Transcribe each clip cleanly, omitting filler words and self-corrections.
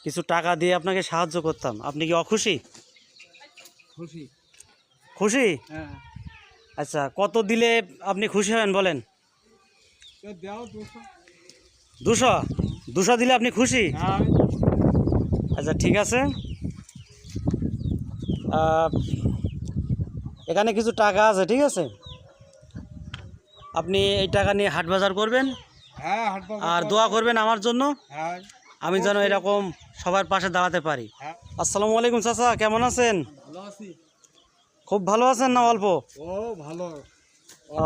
কিছু টাকা দিয়ে আপনাকে সাহায্য করতাম, আপনি কি অখুশি? খুশি। খুশি? হ্যাঁ। আচ্ছা, কত দিলে আপনি খুশি হবেন বলেন? দাও 200। 200? 200 দিলে আপনি খুশি? হ্যাঁ। আচ্ছা ঠিক আছে। এখানে কিছু টাকা আছে, ঠিক আছে? আপনি এই টাকা নিয়ে হাট বাজার করবেন হ্যাঁ, হাঁটবো। আর দোয়া করবেন আমার জন্য, হ্যাঁ। আমি যেন এরকম সবার পাশে দাঁড়াতে পারি। হ্যাঁ। আসসালামু আলাইকুম চাচা, কেমন আছেন? ভালো আছি। খুব ভালো আছেন না অল্প? ও ভালো। ও,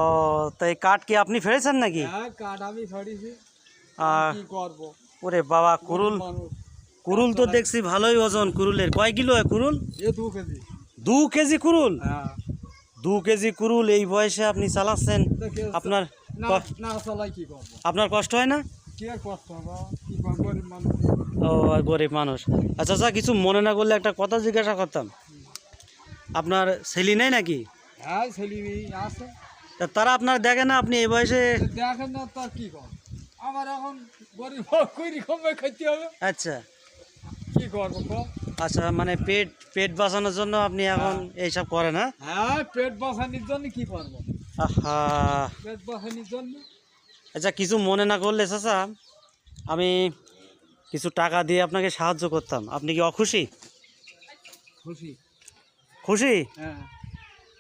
তো এই কাঠ কি আপনি ফেলেছেন নাকি? হ্যাঁ, কাঠ আমি ফাড়িছি। কি করব? ওরে বাবা, কুরুল মানুষ। কুরুল তো দেখছি ভালোই ওজন। কুরুলের কয় কিলো কুরুল? 2 কেজি। 2 কেজি কুরুল? হ্যাঁ। 2 কেজি কুরুল এই বয়সে আপনি চালাচ্ছেন? আপনার না না চালাই কি করব? আপনার কষ্ট হয় না? কি আর কষ্ট হবে? কি করব? গরিব মানুষ। ও, গরিব মানুষ। আচ্ছা আচ্ছা, কিছু মনে না করলে একটা কথা জিজ্ঞাসা করতাম। আপনার ছেলে নেই নাকি? হ্যাঁ, ছেলে আছে। তা তারা আপনার দেখে না আপনি এই বয়সে? দেখেন না তার কি কর? আমার এখন গরিব কই কমে খাইতে হবে। আচ্ছা কি করব কম? আচ্ছা, মানে পেট পেট বাঁচানোর জন্য আপনি এখন এইসব করেন? হ্যাঁ হ্যাঁ, পেট বাঁচানোর জন্য কি করব? আহা। পেট বাঁচানোর জন্য। আচ্ছা, কিছু মনে না করলে চাচা, আমি কিছু টাকা দিয়ে আপনাকে সাহায্য করতাম, আপনি কি অখুশি? খুশি। খুশি? হ্যাঁ।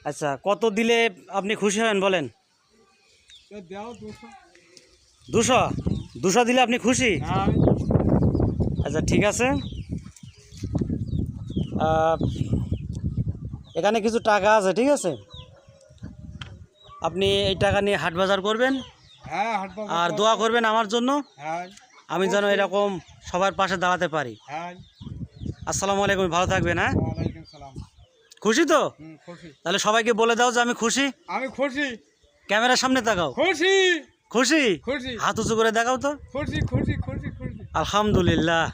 আচ্ছা, কত দিলে আপনি খুশি হবেন বলেন? দাও 200। 200? 200 দিলে আপনি খুশি? হ্যাঁ। আচ্ছা ঠিক আছে। এখানে কিছু টাকা আছে, ঠিক আছে? আপনি এই টাকা নিয়ে হাট বাজার করবেন হ্যাঁ, হাঁটবো। আর দোয়া করবেন আমার জন্য, হ্যাঁ। আমি যেন এরকম সবার পাশে দাঁড়াতে পারি। হ্যাঁ। আসসালামু আলাইকুম, ভালো থাকবেন। হ্যাঁ, ওয়ালাইকুম সালাম। খুশি তো? খুশি। তাহলে সবাইকে বলে দাও যে আমি খুশি। আমি খুশি। ক্যামেরার সামনে তাকাও। খুশি। খুশি? খুশি। হাত উঁচু করে দেখাও তো। খুশি খুশি খুশি খুশি। আলহামদুলিল্লাহ।